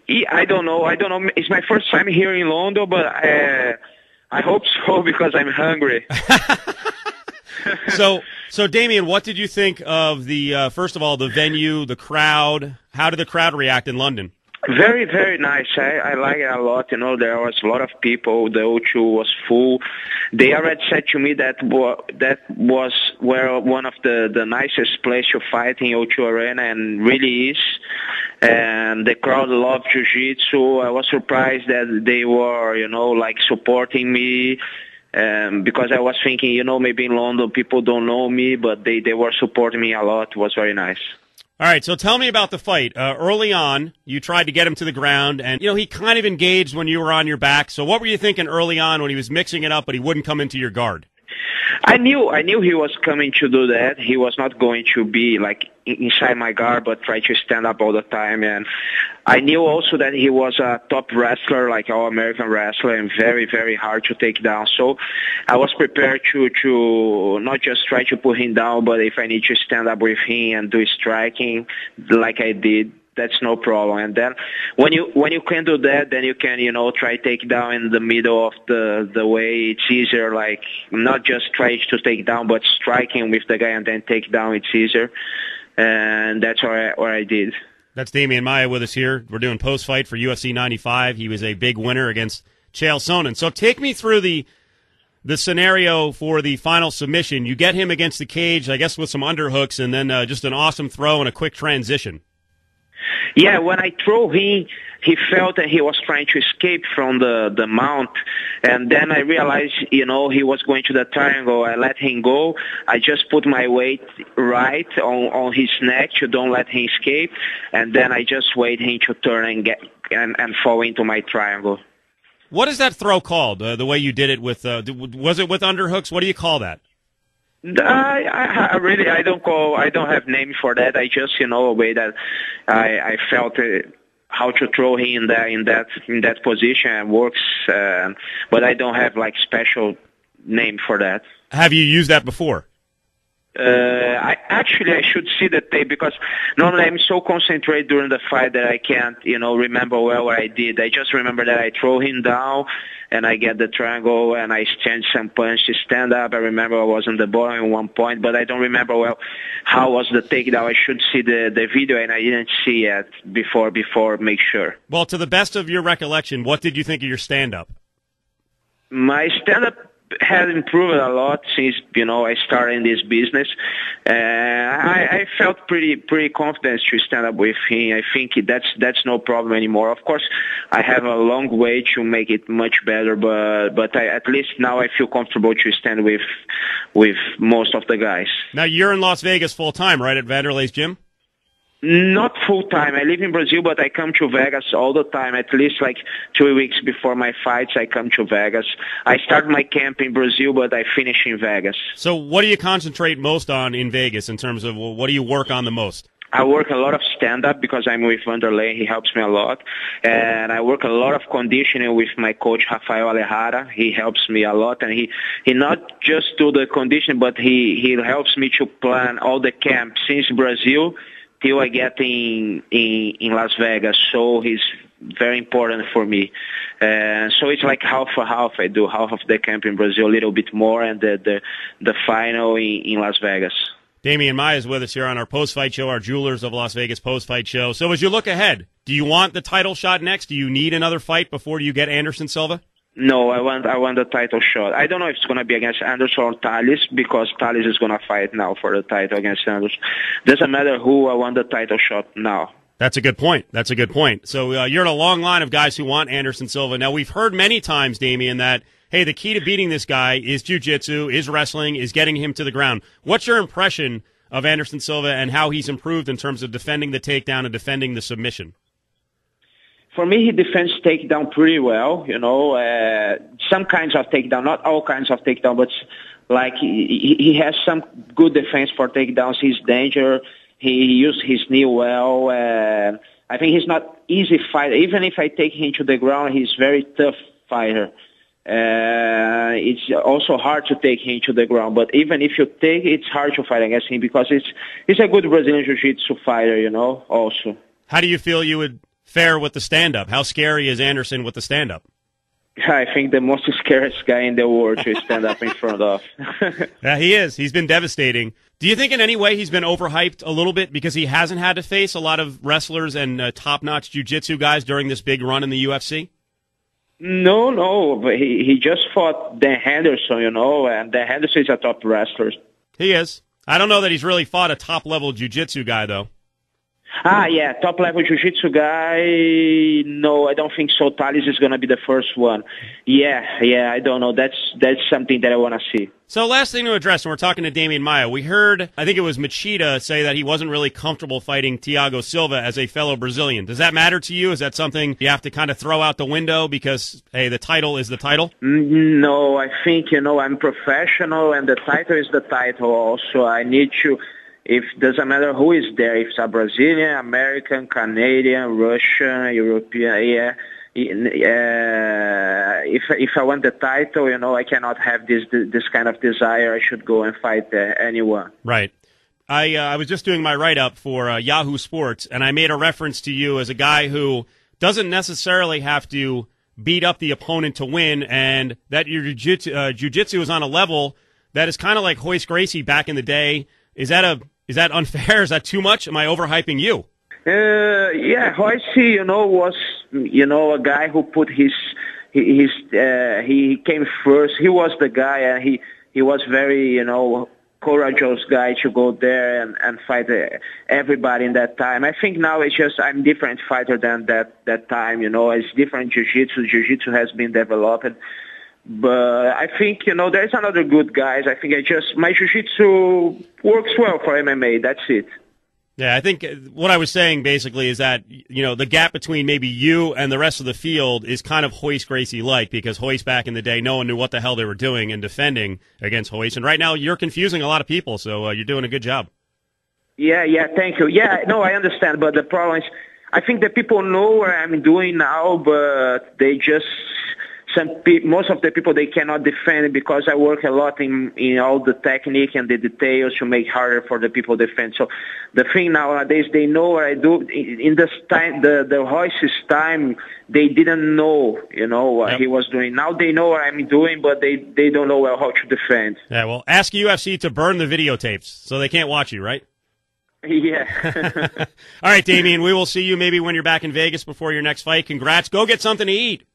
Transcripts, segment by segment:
I don't know. It's my first time here in London, but I hope so because I'm hungry. So Demian, what did you think of the first of all, the venue, the crowd? How did the crowd react in London? Very, very nice. I like it a lot. You know, there was a lot of people. The O2 was full. They already said to me that was where one of the nicest place to fight in O2 Arena, and really is. And the crowd loved Jiu-Jitsu. I was surprised that they were, you know, like supporting me. Because I was thinking, you know, maybe in London people don't know me, but they were supporting me a lot. It was very nice. All right, so tell me about the fight. Early on, you tried to get him to the ground, and, you know, he kind of engaged when you were on your back. So what were you thinking early on when he was mixing it up, but he wouldn't come into your guard? I knew he was coming to do that. He was not going to be like inside my guard, but try to stand up all the time. And I knew also that he was a top wrestler, like all American wrestler, and very, very hard to take down. So I was prepared to not just try to put him down, but if I need to stand up with him and do striking like I did, that's no problem. And then when you can do that, then you can, you know, try take down in the middle of the way. It's easier, like not just try to take down, but striking with the guy and then take down. It's easier, and that's what I did. That's DEMIAN MAIA with us here. We're doing post-fight for UFC 95. He was a big winner against Chael Sonnen. So take me through the scenario for the final submission. You get him against the cage, I guess with some underhooks, and then just an awesome throw and a quick transition. Yeah, when I threw him, he felt that he was trying to escape from the mount, and then I realized, you know, he was going to the triangle. I let him go. I just put my weight right on his neck to don't let him escape, and then I just wait him to turn and fall into my triangle. What is that throw called? The way you did it with was it with underhooks? What do you call that? I don't have name for that. I just, you know, a way that I felt how to throw him in that position and works, but I don't have like special name for that. Have you used that before? I should see the tape because normally I'm so concentrated during the fight that I can't, you know, remember well what I did. I just remember that I throw him down and I get the triangle and I exchange some punch to stand up. I remember I was on the bottom at one point, but I don't remember well how was the takedown. I should see the video and I didn't see it before make sure. Well, to the best of your recollection, what did you think of your stand-up? My stand-up has improved a lot since, you know, I started in this business. I felt pretty confident to stand up with him. I think that's no problem anymore. Of course, I have a long way to make it much better, but at least now I feel comfortable to stand with most of the guys. Now you're in Las Vegas full time, right, at Vanderlei's gym? Not full time. I live in Brazil, but I come to Vegas all the time. At least like 2 weeks before my fights, I come to Vegas. I start my camp in Brazil, but I finish in Vegas. So what do you concentrate most on in Vegas in terms of what do you work on the most? I work a lot of stand-up because I'm with Vanderlei. He helps me a lot. And I work a lot of conditioning with my coach, Rafael Alejara. He helps me a lot. And he not just do the conditioning, but he helps me to plan all the camps since Brazil till I get in Las Vegas. So he's very important for me. So it's like half for half. I do half of the camp in Brazil, a little bit more, and the final in Las Vegas. DEMIAN MAIA is with us here on our post-fight show, our Jewelers of Las Vegas post-fight show. So as you look ahead, do you want the title shot next? Do you need another fight before you get Anderson Silva? No, I want the title shot. I don't know if it's going to be against Anderson or Thales, because Thales is going to fight now for the title against Anderson. Doesn't matter who, I want the title shot now. That's a good point. That's a good point. So you're in a long line of guys who want Anderson Silva. Now, we've heard many times, Demian, that, hey, the key to beating this guy is jiu-jitsu, is wrestling, is getting him to the ground. What's your impression of Anderson Silva and how he's improved in terms of defending the takedown and defending the submission? For me, he defends takedown pretty well. You know, some kinds of takedown, not all kinds of takedown, but like he has some good defense for takedowns. He's danger. He used his knee well. I think he's not easy fighter. Even if I take him to the ground, he's very tough fighter. It's also hard to take him to the ground. But even if you take, it's hard to fight against him because he's a good Brazilian Jiu-Jitsu fighter. You know, also. How do you feel you would fare with the stand-up? How scary is Anderson with the stand-up? I think the most scariest guy in the world to stand up in front of. Yeah, he is. He's been devastating. Do you think in any way he's been overhyped a little bit because he hasn't had to face a lot of wrestlers and top-notch jiu-jitsu guys during this big run in the UFC? No, but he just fought Dan Henderson, and Dan Henderson is a top wrestler. He is. I don't know that he's really fought a top-level jiu-jitsu guy, though. Yeah, top-level jiu-jitsu guy, no, I don't think so. Thales is going to be the first one. Yeah, I don't know. That's something that I want to see. So last thing to address, when we're talking to DEMIAN MAIA, we heard, I think it was Machida, say that he wasn't really comfortable fighting Thiago Silva as a fellow Brazilian. Does that matter to you? Is that something you have to kind of throw out the window because, hey, the title is the title? No, I think, I'm professional, and the title is the title also. I need to... If doesn't matter who is there, if it's a Brazilian, American, Canadian, Russian, European, if I want the title, I cannot have this kind of desire. I should go and fight anyone. Right. I was just doing my write-up for Yahoo Sports, and I made a reference to you as a guy who doesn't necessarily have to beat up the opponent to win, and that your jiu-jitsu is on a level that is kind of like Royce Gracie back in the day. Is that unfair? Is that too much? Am I overhyping you? Yeah, Royce, was, a guy who put he came first. He was the guy, and he was very, courageous guy to go there and fight everybody in that time. I think now it's just I'm different fighter than that time. It's different jiu-jitsu. Jiu-jitsu has been developed. But I think, there's another good guys. I think my jiu-jitsu works well for MMA. That's it. Yeah, I think what I was saying basically is that, the gap between maybe you and the rest of the field is kind of Royce Gracie-like, because Royce back in the day, no one knew what the hell they were doing and defending against Royce. And right now you're confusing a lot of people, so you're doing a good job. Yeah, thank you. Yeah, no, I understand. But the problem is, I think that people know what I'm doing now, but they just... most of the people, they cannot defend because I work a lot in all the technique and the details to make harder for the people defend. So the thing nowadays, they know what I do. In this time, the Royce's time, they didn't know, what he was doing. Now they know what I'm doing, but they don't know how to defend. Yeah, well, ask UFC to burn the videotapes so they can't watch you, right? Yeah. All right, DEMIAN, we will see you maybe when you're back in Vegas before your next fight. Congrats. Go get something to eat.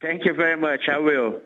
Thank you very much. I will.